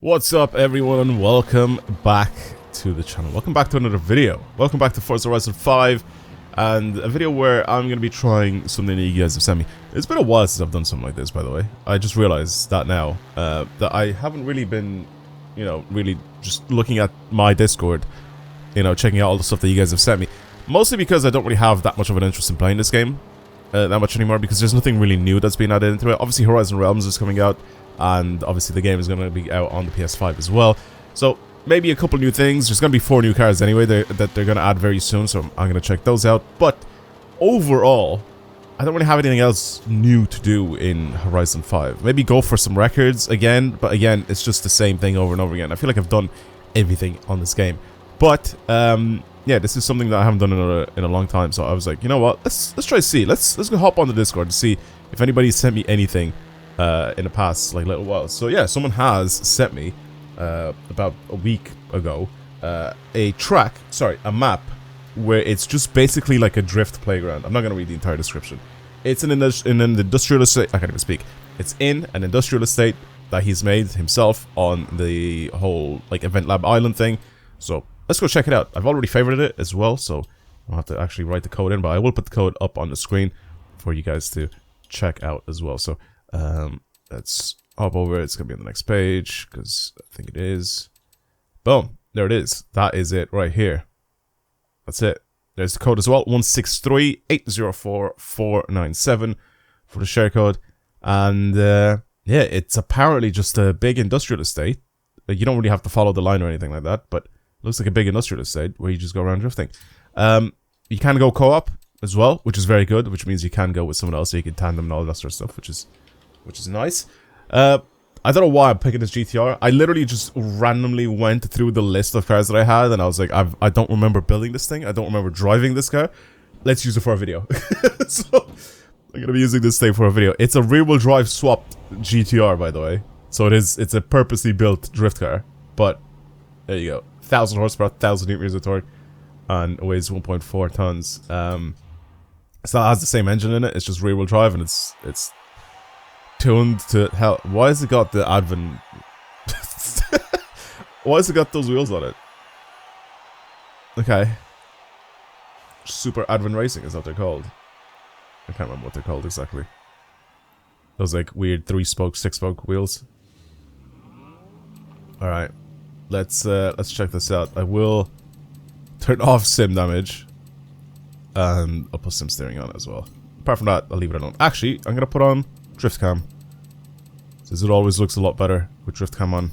What's up everyone and welcome back to the channel. Welcome back to another video. Welcome back to Forza Horizon 5 and a video where I'm going to be trying something that you guys have sent me. It's been a while since I've done something like this, by the way. I just realized that now, that I haven't really been, really just looking at my Discord, checking out all the stuff that you guys have sent me. Mostly because I don't really have that much of an interest in playing this game that much anymore, because there's nothing really new that's been added into it. Obviously Horizon Realms is coming out, and obviously the game is going to be out on the PS5 as well. So maybe a couple new things. There's going to be 4 new cars anyway that they're going to add very soon, so I'm going to check those out. But overall, I don't really have anything else new to do in Horizon 5. Maybe go for some records again, but again, it's just the same thing over and over again. I feel like I've done everything on this game. But yeah, this is something that I haven't done in a long time, so I was like, you know what? Let's try to see. Let's go hop on the Discord to see if anybody sent me anything in the past little while. So yeah, someone has sent me about a week ago a map where it's just basically like a drift playground. I'm not gonna read the entire description. It's in an industrial estate. I can't even speak. It's in an industrial estate that he's made himself on the whole like Event Lab Island thing. So let's go check it out. I've already favorited it as well, so I'll have to actually write the code in, but I will put the code up on the screen for you guys to check out as well. So let's hop over. It's gonna be on the next page because I think it is. Boom, there it is. That is it right here. That's it. There's the code as well, 163804497 for the share code. And yeah, it's apparently just a big industrial estate. You don't really have to follow the line or anything like that, but it looks like a big industrial estate where you just go around drifting. You can go co-op as well, which is very good, which means you can go with someone else, so you can tandem and all that sort of stuff, which is nice. I don't know why I'm picking this GTR. I literally just randomly went through the list of cars that I had, and I was like, I don't remember building this thing. I don't remember driving this car. Let's use it for a video. So I'm gonna be using this thing for a video. It's a rear-wheel drive swapped GTR, by the way. So it's a purposely built drift car. But there you go, 1,000 horsepower, 1,000 newton-meters of torque, and it weighs 1.4 tons. Still has the same engine in it. It's just rear-wheel drive, and it's tuned to hell. Why has it got the Advent? Why has it got those wheels on it? Okay. Super Advent Racing is what they're called. I can't remember what they're called exactly. Those like weird 3-spoke, 6-spoke wheels. Alright. Let's check this out. I will turn off sim damage. And I'll put sim steering on as well. Apart from that, I'll leave it alone. Actually, I'm gonna put on drift cam, since it always looks a lot better with drift cam on.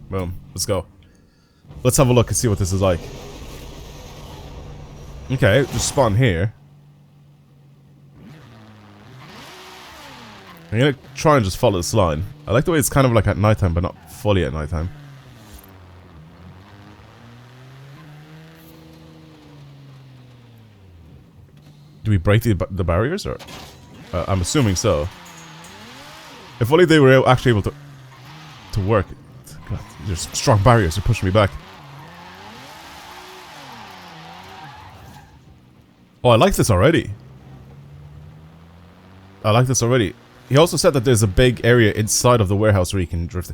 Boom. Let's go. Let's have a look and see what this is like. Okay, just spawn here. I'm gonna try and just follow this line. I like the way it's kind of like at nighttime, but not fully at nighttime. Do we break the barriers, or? I'm assuming so. If only they were actually able to work. God, there's strong barriers to push me back. Oh, I like this already. I like this already. He also said that there's a big area inside of the warehouse where you can drift.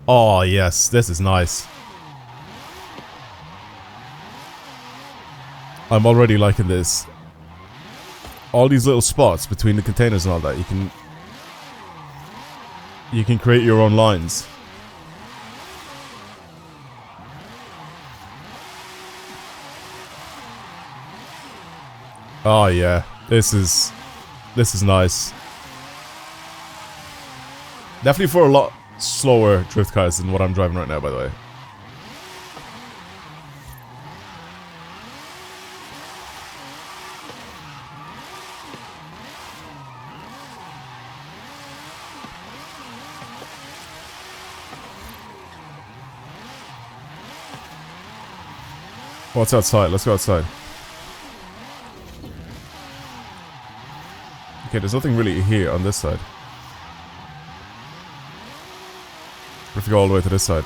Oh, yes. This is nice. I'm already liking this. All these little spots between the containers and all that, you can create your own lines. Oh yeah, this is nice. Definitely for a lot slower drift cars than what I'm driving right now, by the way. What's outside? Let's go outside. Okay, there's nothing really here on this side. We have to go all the way to this side.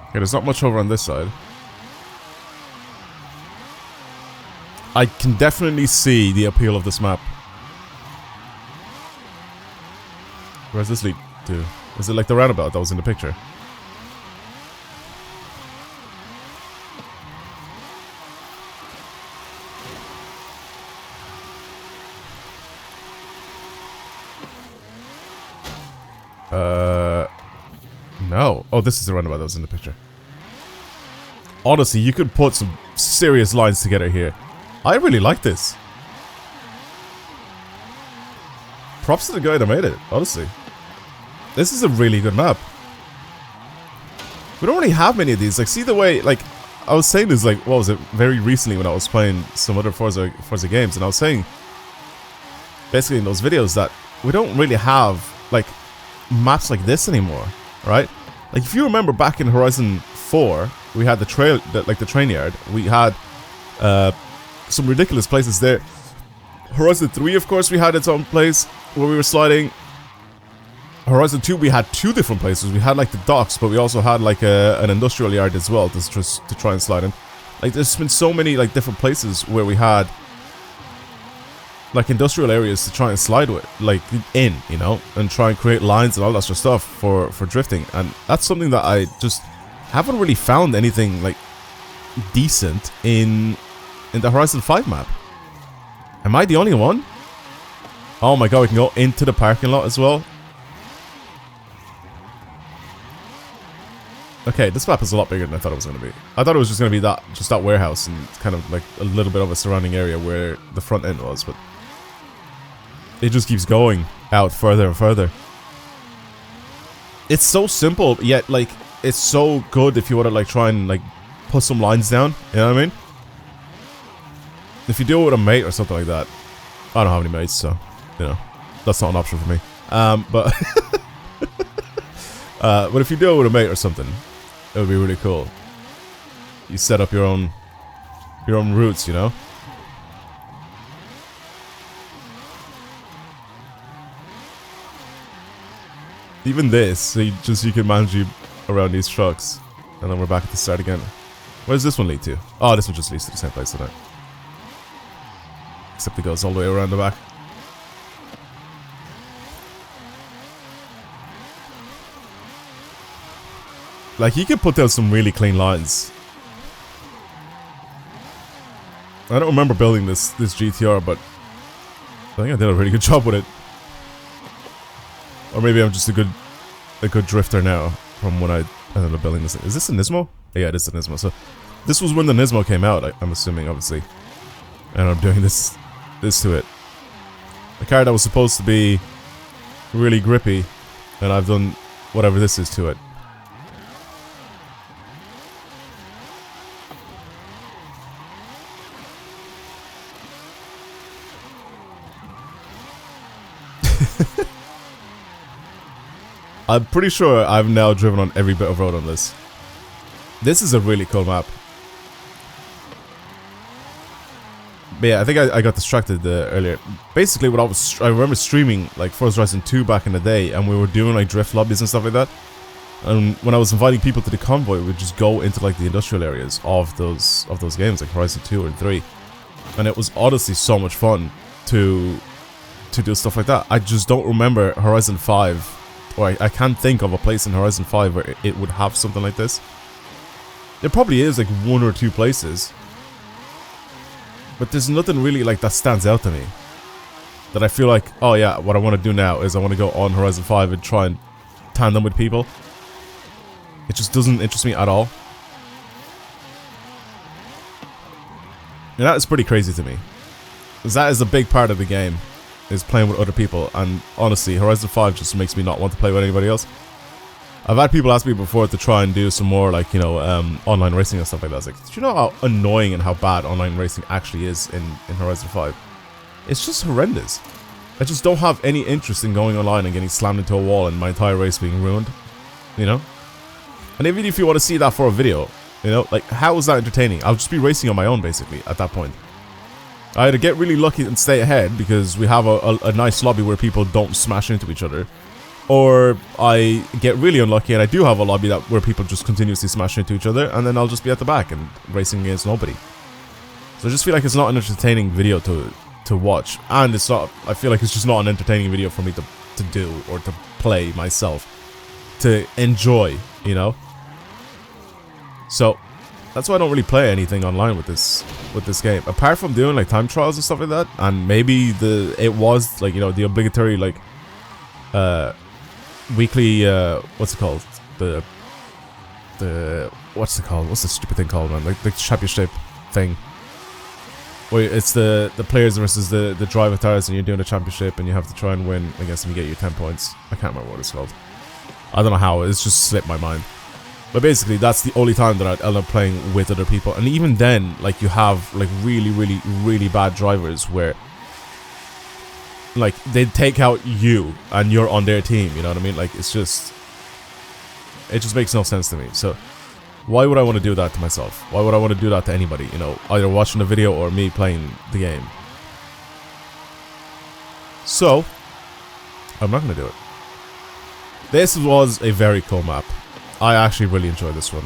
Okay, there's not much over on this side. I can definitely see the appeal of this map. Where's this lead to? Is it like the roundabout that was in the picture? No. Oh, this is the roundabout that was in the picture. Honestly, you could put some serious lines together here. I really like this. Props to the guy that made it, honestly. This is a really good map. We don't really have many of these. Like, see the way, like, I was saying this, like, what was it, very recently when I was playing some other Forza games, and I was saying, basically in those videos, that we don't really have, like, maps like this anymore, right? Like, if you remember back in Horizon 4, we had the train yard. We had some ridiculous places there. Horizon 3, of course, we had its own place where we were sliding. Horizon 2, we had two different places. We had like the docks, but we also had like an industrial yard as well to try and slide in. Like, there's been so many like different places where we had like industrial areas to try and slide with, like in, you know, and try and create lines and all that sort of stuff for drifting. And that's something that I just haven't really found anything like decent in the Horizon 5 map. Am I the only one? Oh my god, we can go into the parking lot as well. Okay, this map is a lot bigger than I thought it was going to be. I thought it was just going to be that warehouse and kind of like a little bit of a surrounding area where the front end was, but it just keeps going out further and further. It's so simple, yet like it's so good if you want to like try and like put some lines down, you know what I mean? If you deal with a mate or something like that. I don't have any mates, so, you know, that's not an option for me. But but if you deal with a mate or something, it would be really cool. You set up your own routes, you know? Even this, so you can manage you around these trucks. And then we're back at the start again. Where does this one lead to? Oh, this one just leads to the same place, doesn't it? Except it goes all the way around the back. Like, you can put down some really clean lines. I don't remember building this GTR, but I think I did a really good job with it. Or maybe I'm just a good drifter now from when I ended up building this. Is this a Nismo? Yeah, it is a Nismo. So this was when the Nismo came out, I'm assuming, obviously. And I'm doing this to it. A car that was supposed to be really grippy, and I've done whatever this is to it. I'm pretty sure I've now driven on every bit of road on this. This is a really cool map. But yeah, I think I got distracted earlier. Basically, what I remember streaming like Forza Horizon 2 back in the day, and we were doing like drift lobbies and stuff like that. And when I was inviting people to the convoy, we'd just go into like the industrial areas of those games, like Horizon 2 or 3. And it was honestly so much fun to do stuff like that. I just don't remember Horizon 5, or I can't think of a place in Horizon 5 where it would have something like this. There probably is like one or two places, but there's nothing really like that stands out to me that I feel like, oh yeah, what I want to do now is I want to go on Horizon 5 and try and tandem with people. It just doesn't interest me at all. And that is pretty crazy to me, because that is a big part of the game, is playing with other people. And honestly, Horizon 5 just makes me not want to play with anybody else. I've had people ask me before to try and do some more, like, you know, online racing and stuff like that. It's like, do you know how annoying and how bad online racing actually is in Horizon 5? It's just horrendous. I just don't have any interest in going online and getting slammed into a wall and my entire race being ruined, you know? And even if you want to see that for a video, you know, like, how is that entertaining? I'll just be racing on my own, basically, at that point. I either get really lucky and stay ahead because we have a nice lobby where people don't smash into each other, or I get really unlucky and I do have a lobby where people just continuously smash into each other, and then I'll just be at the back and racing against nobody. So I just feel like it's not an entertaining video to watch, and it's not. I feel like it's just not an entertaining video for me to do or to play myself, to enjoy, you know. So that's why I don't really play anything online with this game, apart from doing like time trials and stuff like that, and maybe it was like, you know, the obligatory like weekly what's it called, what's the stupid thing called, man, like the championship thing, where it's the players versus the drive avatars, and you're doing a championship and you have to try and win against them. You get your 10 points. I can't remember what it's called. I don't know how, it's just slipped my mind. But basically, that's the only time that I end up playing with other people. And even then, like, you have, like, really, really, really bad drivers where, like, they take out you and you're on their team, you know what I mean? Like, it just makes no sense to me. So, why would I want to do that to myself? Why would I want to do that to anybody, you know, either watching the video or me playing the game? So, I'm not going to do it. This was a very cool map. I actually really enjoyed this one.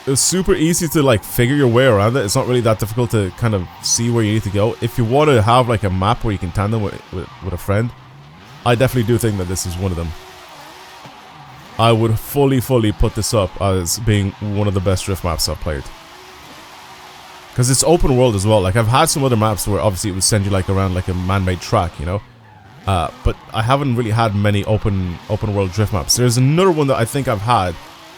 It was super easy to like figure your way around it. It's not really that difficult to kind of see where you need to go. If you want to have like a map where you can tandem with a friend, I definitely do think that this is one of them. I would fully put this up as being one of the best drift maps I've played. Because it's open world as well. Like, I've had some other maps where obviously it would send you like around like a man-made track, you know? But I haven't really had many open world drift maps. There's another one that I think I've had,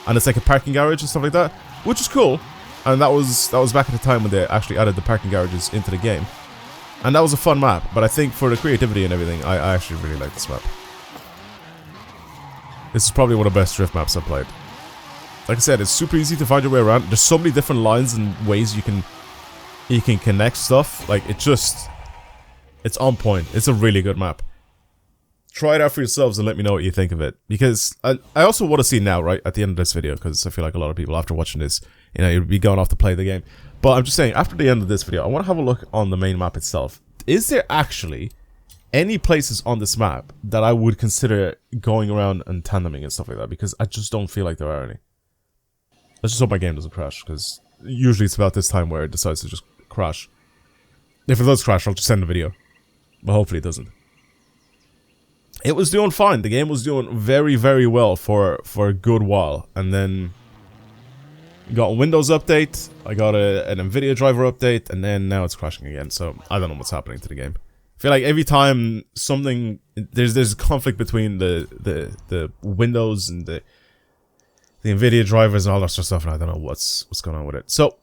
and it's like a parking garage and stuff like that, which is cool. And that was back at the time when they actually added the parking garages into the game, and that was a fun map. But I think for the creativity and everything, I actually really like this map. This is probably one of the best drift maps I've played. Like I said, it's super easy to find your way around. There's so many different lines and ways you can connect stuff. Like, it's on point. It's a really good map. Try it out for yourselves and let me know what you think of it. Because I also want to see now, right, at the end of this video, because I feel like a lot of people after watching this, you know, you'll be going off to play the game. But I'm just saying, after the end of this video, I want to have a look on the main map itself. Is there actually any places on this map that I would consider going around and tandeming and stuff like that? Because I just don't feel like there are any. Let's just hope my game doesn't crash, because usually it's about this time where it decides to just crash. If it does crash, I'll just end the video. But hopefully it doesn't. It was doing fine. The game was doing very, very well for a good while. And then got a Windows update. I got an NVIDIA driver update. And then now it's crashing again. So I don't know what's happening to the game. I feel like every time something... There's a conflict between the Windows and the NVIDIA drivers and all that sort of stuff. And I don't know what's going on with it. So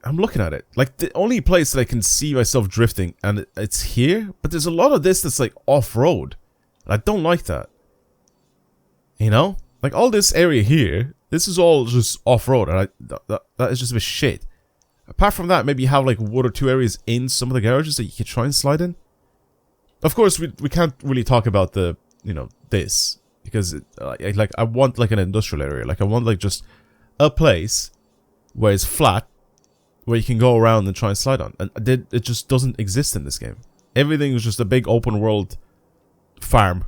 I'm looking at it. Like, the only place that I can see myself drifting, and it's here, but there's a lot of this that's like off-road. And I don't like that. You know? Like, all this area here, this is all just off-road, and that is just a bit shit. Apart from that, maybe you have like one or two areas in some of the garages that you could try and slide in. Of course, we can't really talk about the, you know, this. Because, I want like an industrial area. Like, I want like just a place where it's flat, where you can go around and try and slide on. And it just doesn't exist in this game. Everything is just a big open world farm.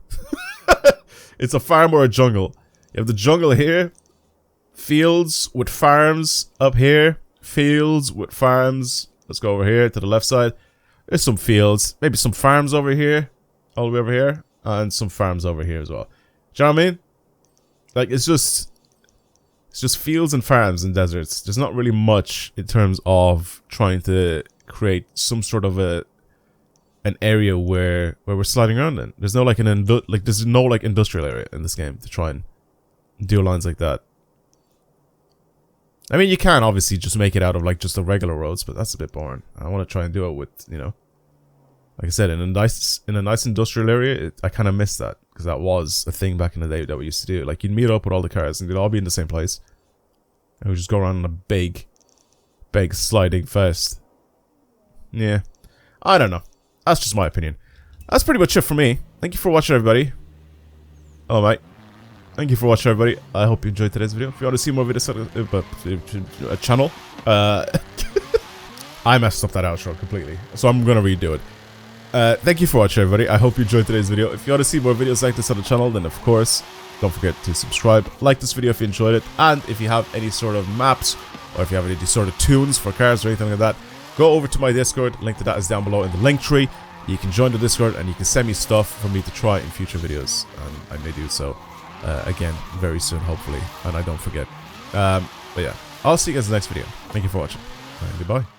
It's a farm or a jungle. You have the jungle here, fields with farms up here, fields with farms. Let's go over here to the left side. There's some fields, maybe some farms over here, all the way over here, and some farms over here as well. Do you know what I mean? Like, it's just fields and farms and deserts. There's not really much in terms of trying to create some sort of an area where we're sliding around in. There's no like there's no like industrial area in this game to try and do lines like that. I mean, you can obviously just make it out of like just the regular roads, but that's a bit boring. I want to try and do it with, you know, like I said, in a nice industrial area. I kind of miss that, because that was a thing back in the day that we used to do. Like, you'd meet up with all the cars and they'd all be in the same place, and we'd just go around on a big sliding fest. Yeah, I don't know. That's just my opinion. That's pretty much it for me. Thank you for watching, everybody. Oh, mate. Thank you for watching, everybody. I hope you enjoyed today's video. If you want to see more videos on a channel, I messed up that outro completely, so I'm gonna redo it. Thank you for watching, everybody. I hope you enjoyed today's video. If you want to see more videos like this on the channel, then of course, don't forget to subscribe. Like this video if you enjoyed it, and if you have any sort of maps, or if you have any sort of tunes for cars or anything like that, go over to my Discord. Link to that is down below in the link tree. You can join the Discord and you can send me stuff for me to try in future videos, and I may do so again very soon, hopefully, and I don't forget. But yeah, I'll see you guys in the next video. Thank you for watching, and goodbye.